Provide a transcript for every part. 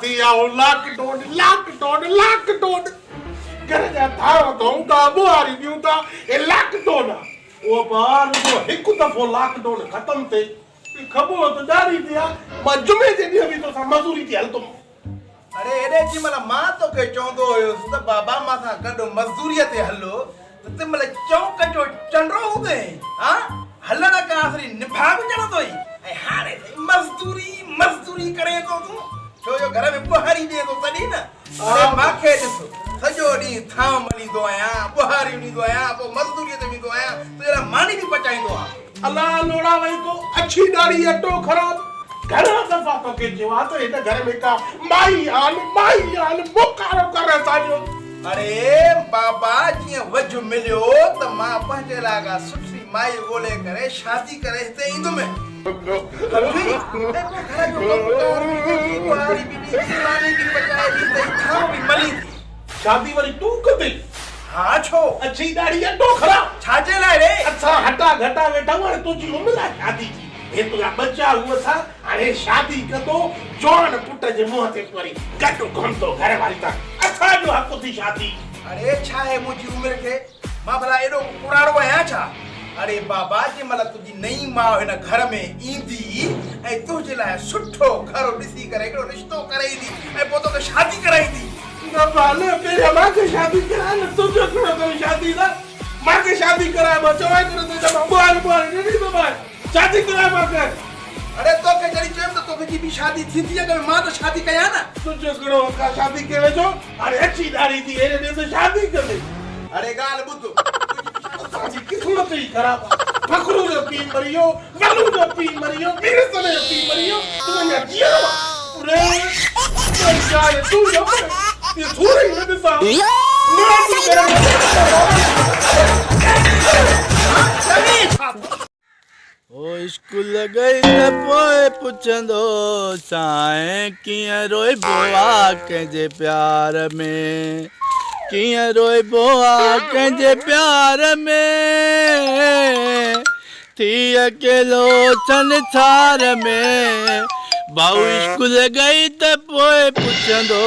थी आओ लाख टोड घर जा थाव धोऊं था बुहारी ॾियूं था ए लाख टोड वो बार जो हिकु दफ़ो लाख टोड ख़त्म थे खबो तो जारी दिया मां जुमे जे ॾींहुं बि तोसां मज़ूरी थी हलंदुमि अरे एॾे जी महिल मां तोखे चवंदो हुयुसि त बाबा मां सां गॾु मज़दूरीअ ते हलो त तंहिं महिल चौंक जो चंडो हूंदे हा हलण खां आख़िरी निभा बि ॼणंदो ई ऐं हाणे मज़दूरी करे थो तूं छो जो घर में बुहारी ॾिए थो तॾहिं न अरे मूंखे ॾिस सॼो ॾींहुं थांव मलींदो आहियां बुहारी ॾींदो आहियां पोइ मज़दूरीअ ते वेंदो आहियां तुंहिंजा मानी बि पचाईंदो आहे अल्लाह लोड़ा वही तो अच्छी दाढ़ी अटो खराब घणा दफ़ा तोखे चयो आहे त हिन घर में का माई आन बुखारो करे साॼो अरे बाबा जीअं वज मिलियो त मां पंहिंजे लाइ का सुठी माई ॻोल्हे करे शादी करे हिते ईंदुमि शादी वरी तूं कंदे हाँ छो अच्छी दाढ़ी अटो खराब छाजे लाइ रे अच्छा हटा घटा वेठा हाणे तुंहिंजी उमिरि आहे शादी जी हे तुंहिंजा बच्चा हुआ था हाणे शादी कंदो जवान पुट जे मुंहं ते वरी गॾु घुमंदो घर वारी तां असांजो हक़ थी शादी अरे छा आहे मुंहिंजी उमिरि खे मां भला एॾो पुराणो आहियां छा अरे बाबा जे महिल तुंहिंजी नई माउ हिन घर में ईंदी ऐं तुंहिंजे लाइ सुठो घर ॾिसी करे हिकिड़ो रिश्तो करे ईंदी ऐं पोइ तोखे शादी कराईंदी बाले पहले मां के शादी करा न तुझे करो तो शादी ना मां के शादी करा मैं चवाई करो तो जब बुआर नहीं तो भाई शादी करा मां के अरे तो के जड़ी चेम तो तोखे जी भी शादी थी थी अगर मां तो शादी कया ना तुझे करो का शादी के जो अरे अच्छी दाढ़ी थी एने ने तो शादी कर दे अरे गाल बुद्धू शादी किस्मत ही खराब फकरू जो पी मरियो वलू जो पी मरियो मेरे सने पी मरियो तू ने जियो रे यार तू जो ये थोड़ी ना दिसा ओ स्कूल गई त पोइ पुछंदो साईं कीअं रोइबो आहे कंहिंजे प्यार में कीअं रोइबो आहे कंहिंजे प्यार में थी अकेलो संसार में भाऊ स्कूल गई त पोइ पुछंदो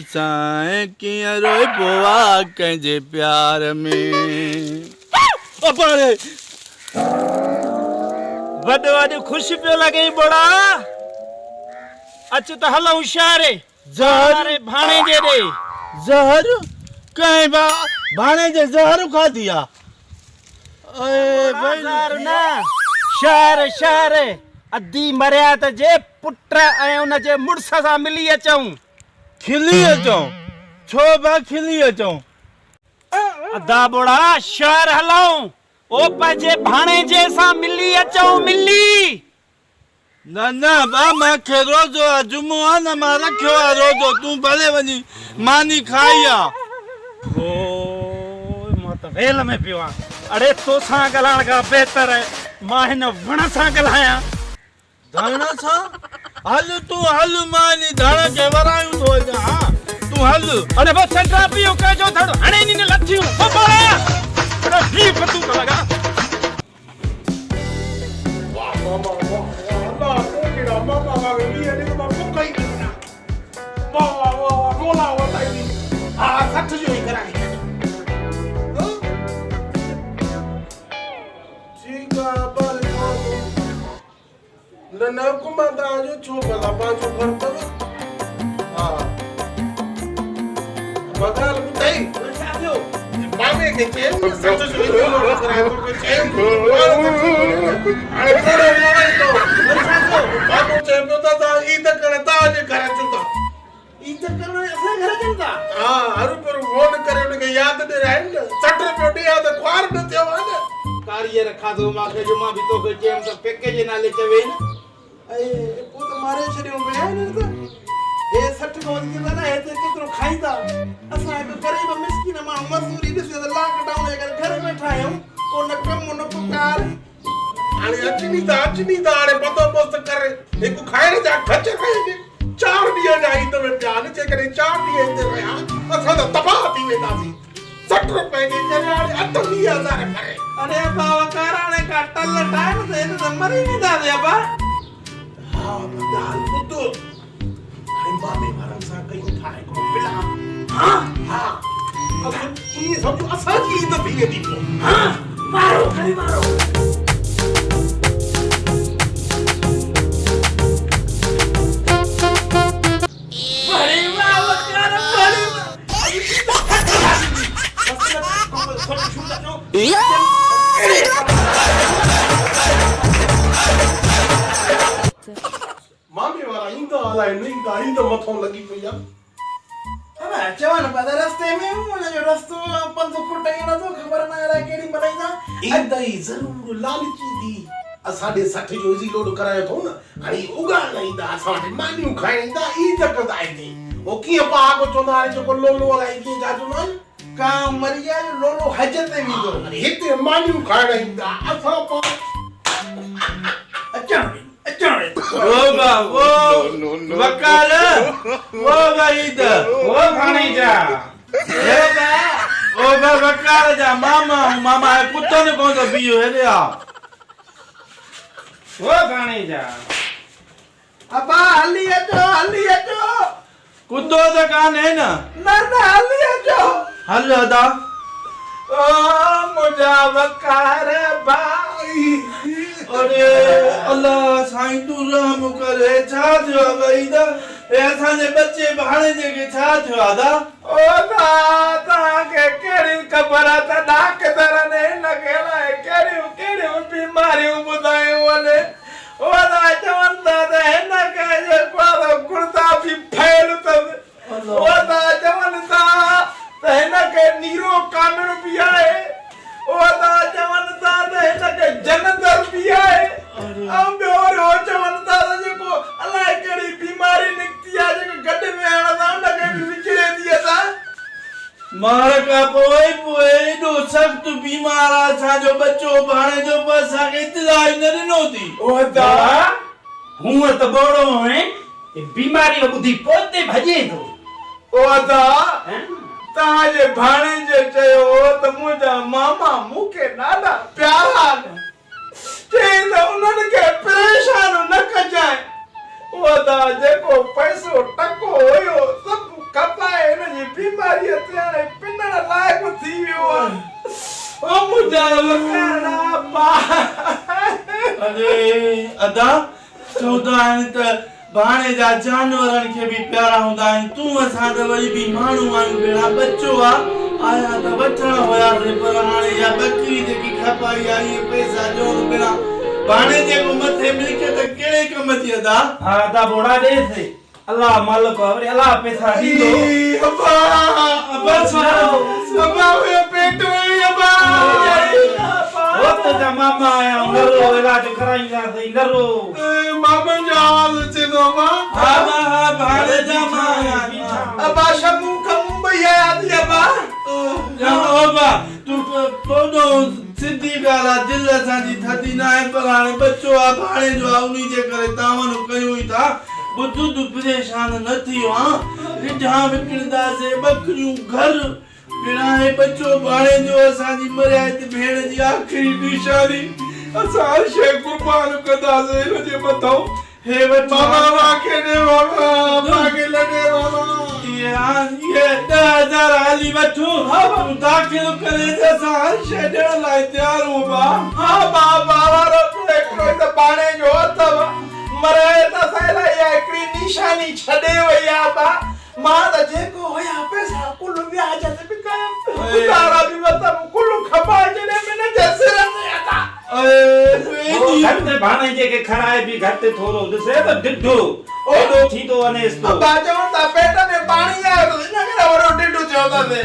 साईं कीअं रोइबो आहे कंहिंजे प्यार में वॾो खुशी पियो लॻे बोड़ा अच त हलूं शहरे ज़हर भाणे जे ॾे ज़हर कंहिं भाणे जे ज़हर खाधी आहे ज़हर न शहर अधी मरिया त जे पुट ऐं उन जे मुड़स सां मिली अचूं खिली अचूं छो बा खिली अचूं अदा बोड़ा शहर हलूं ओ पंहिंजे भाणे जे सां मिली अचूं मिली न बा मूंखे रोज़ो आहे जुमो आहे न मां रखियो आहे रोज़ो तूं भले वञी मानी खाई आहे मां त वेल में पियो आहियां अड़े तोसां ॻाल्हाइण खां बहितर आहे मां हिन वण सां ॻाल्हायां धाणा सां हल तूं हल मां इन धाण खे वरायूं थो अञा हा तूं हल अरे बस सेंट्रा पियो कजो थड़ हाणे इन लथियूं पपाड़ा अरे ही फतू का लगा वाह मामा भी है तो बाप कई करना वाह बोला वो ताई हां सच जो ही कराई ठीक है बाल न कुमांदा जो छो भला पांचो घर तो हां बगाल बुताई शादियो मामे के चेन सच जो ही लोग कराए तो चेन अरे कोड़े मोड़े तो शादियो बाबू चेन तो ता ईद करता आज घर चुका ईद करने ऐसे घर चुका हां हर पर वोट करे उनके याद दे रहे न 60 रुपए दिया तो ख्वार न थियो न कार्य रखा दो माके जो मां भी तो के चेन तो पैकेज नाले चवे न ए वो तो मारे छड़ियो में न तो ए 60 को वधी ना है तो केतरो खाईदा असा एक गरीब मिस्किन मां मजदूरी दिसे लाख डाउन कर घर में ठायो ओ न कम न पुकार आने अचनी ता आने बंदोबस्त करे एक खाइण जा खच खाइबे 4 दिया जाई तो में प्यान चे करे 4 दिया दे रहा असा तो तबाह थी वेदासी 60 रुपए के करे 80,000 करे अरे बाबा कराने का टल टाइम से तो मरी नहीं दा दे बा हां बदाल बुद्धू मामे वारन सां कयूं था हिकिड़ो प्लान। हा अब इहे सम्झो असांजी ईद थी वेंदी पोइ। मारो खणी मारो। बड़ी वाह वकार बड़ी मामे वारा ईंदा अलाए न ईंदा ईंद मथों लगी पई आहे। अब चवन पद रस्ते में मुझे जो रस्तो 500 फुट ही ना तो खबर ना रहा केड़ी बनाईदा ईंदा ही जरूर लालची दी असांजे 60 जो इजी लोड करायो थो न हाणे उगाड़ ईंदा असां वटि मानियूं खाइण ईंदा ई तकदा आहिनि ओ कीअं पागो चवंदा हाणे जेको लोलो अलाए कीअं जाजो न का मरिया लोलो हज ते विंदो अरे हिते मानियूं खाइण ईंदा असां अचण वो वकार वो भाईद ओ भाणेजा ओ वकार जा मामा कुत्तो ने कौन तो बियो है रे आ ओ भाणेजा अबा हली अचो कुत्तो तो कान है ना ना हली अचो हल अदा ओ मुझा वकार भाई अरे अल्लाह साईं तू रहम करे छा थियो भाईद ए असांजे बच्चे भाणे जे के छा थियो आदा ओ ता के केड़ी खबर आ ता के तरह ने न केला केड़ी बीमारियों बुधायो वने ओ ना चवंदा त न के जे को गुरता भी फैल त ओ ता चवंदा त न के नीरो कानून भी आए ओ ता चवंदा त न के जनंदर भी आए हम और हो चवंदा त जेको अलाए केड़ी बीमारी निकती आ जेको गड्ढे में आना न के विचड़े दिया ता मार का पोए दो सख्त बीमार आ छा जो बच्चो भाणे जो पसा के इतला न दिनो थी ओ ता हूं त बोड़ो है ए बीमारी बुधी पोते भजे तो ओ ता ताजे भाणे जे चयो त मुजा मामा मुके नादा प्यारा चेंदा उन्हनि के परेशान न कजाए ओ ता जेको पैसो टको होयो सब कपाए इन जी बीमारी ते पिनण लायक थी वियो ओ मुजा वकारा बा अरे अदा चौदा त भाणे जा जानवरन के भी प्यारा हुंदा आहिनि तू असां त वरी भी माण्हू आहियूं बेड़ा बच्चो आया त वठण होया रे पर हाणे या बकरी जेकी खपाई आई पैसा जो बेड़ा भाणे जे को मथे मिलके त केड़े कम जी अदा हा दा बोड़ा दे से अल्लाह मालिक अरे अल्लाह पैसा दींदो अबा अबा ये पेट में अबा ओ त जा मामा आया नरो इलाज कराईंदा सही नरो मामा जान से दो मा हा भाणे जा माया अबा शमू खमू भैया आदि अबा अबा तू पोडो सिद्धी गाला दिल असांजी थदी ना है पर हाणे बच्चो आ भाणे जो उनी जे करे तावन कयूं ई था बुद्धू तू परेशान न थियो हां रिढा विकणदा से बकरियूं घर बिना है बच्चो भाणे जो असांजी मर्याद भेण जी आखिरी निशानी असां शे कुर्बान कदा से इन जे मथो हे मामा वाके ने मामा पाके लगे मामा ये 10,000 हाली वठो तू दाखिल करे असां हर शे ॾियण लाइ तयार हो बा हां बाबा वारो हिकिड़ो त पाणे जो अथव मरे त सैला या हिकिड़ी निशानी छॾे वई आहे बा मां त जेको हुया पैसा कुल व्याज ते विकाया उतारा बि मतिलबु कुल खपा जॾहिं में न सिर ते अता घट भाणे जे के खराए भी घट थोरो दिसे त डिढो ओडो थी तो वनेस तो अबा चवंदा पेट में पाणी आयो त इन करे वरो डिढो चवंदा से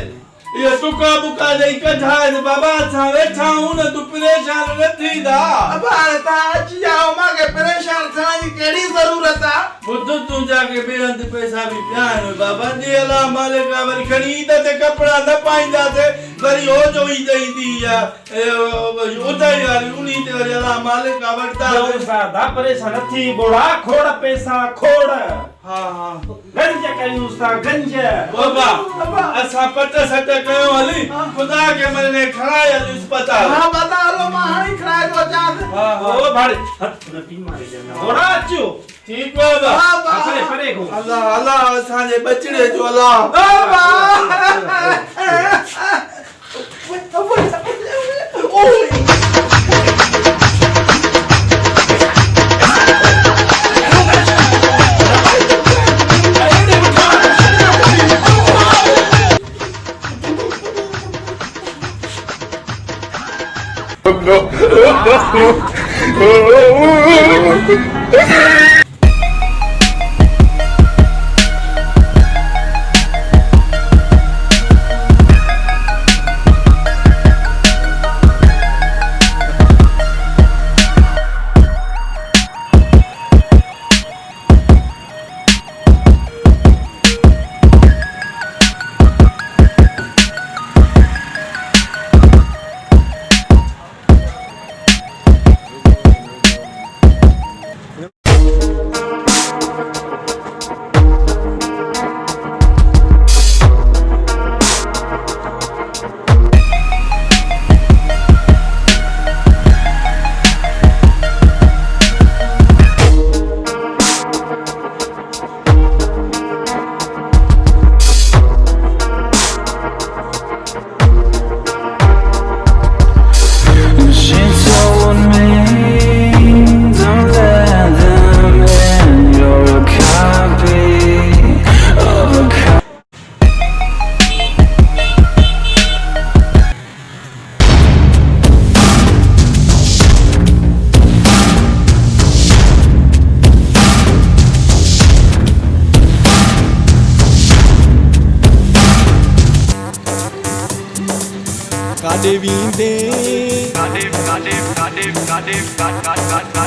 ये तुका बुका दई कढा बाबा असां वेठा हूं न तू परेशान न थींदा अबा ता अची जाओ मांखे परेशान थियण जी कहिड़ी ज़रूरत आहे बुद्ध तू जाके बेहंद पैसा भी प्यान बाबा जी अल्लाह मालिक वरी खणी त ते कपड़ा न पाइंदा ते वरी हो जो ई दई दी या उदाई वाली उनी ते वरी अल्लाह मालिक वटदा जो सादा परेशान थी बोड़ा खोड़ पैसा खोड़ हां हां गंज कयूं सा गंज बाबा असां पट सट कयो हली खुदा के मने खणाय अस्पताल हां बता लो मां हाणे खणाए तो चांस हां ओ भाड़े हथ न बीमारी जना बोड़ा अचो ठीक है बा परे परे को अल्लाह अल्लाह असांजे बचड़े जो अल्लाह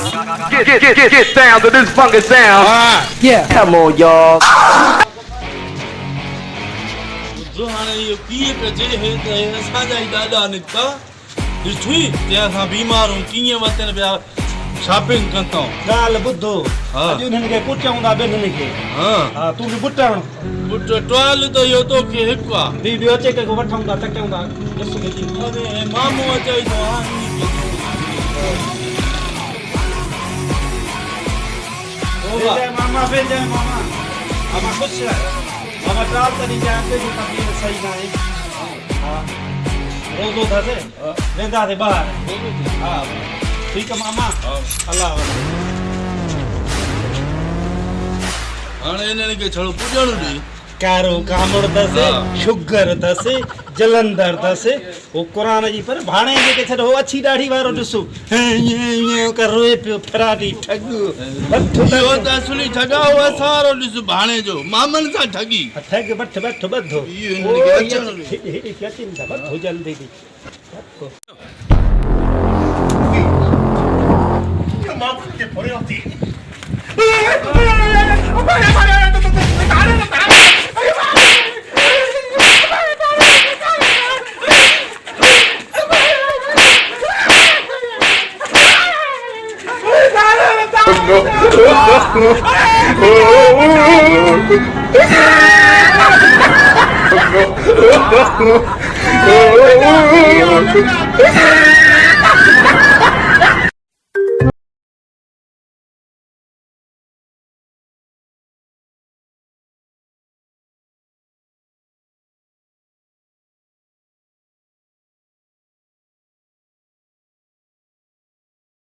Get down to this funky sound. Yeah, come on, y'all. जो हाणे इहो कीअं कजे हे त हे असांजा ई ॾाढा निकिता ॾिठी ते असां बीमार आहियूं कीअं वतन पिया शॉपिंग कंदा ॻाल्हि ॿुधो हा। अॼु हुननि खे कुटियूं था ॿिन्हिनि खे हां हा तूं बि बुटण पुट टवाल त इहो तोखे हिकु आहे बी ॿियो अचे कंहिंखे वठूं था टकियूं था ॾिस केॾी अरे मामू अचे थो भेजाए मामा भेजाए मामा मामा ख़ुशि रह मामा ट्राल तॾहिं जाए तुंहिंजी तकलीफ़ सही न आहे हा रोज़ो अथसि वेंदासीं ॿाहिरि हा ठीकु आहे मामा अलाह हाणे इन्हनि खे छड़ो पुॼणु ॾे कारो कामड़ अथसि हा। शुगर अथसि जलंधर अथसि वो क़ुरान जी पर भाणे जेके छॾो अछी ॾाढी वारो ॾिसो ईअं कर रोए पियो फरारी ठग इहो त असली ठगा हुआ सारो ॾिस भाणे जो मामनि सां ठगी ठग बठ बठ ॿधो इहो हिननि खे अचणु ॾे। हेॾी अचनि था ॿधो जल्दी थी Oh,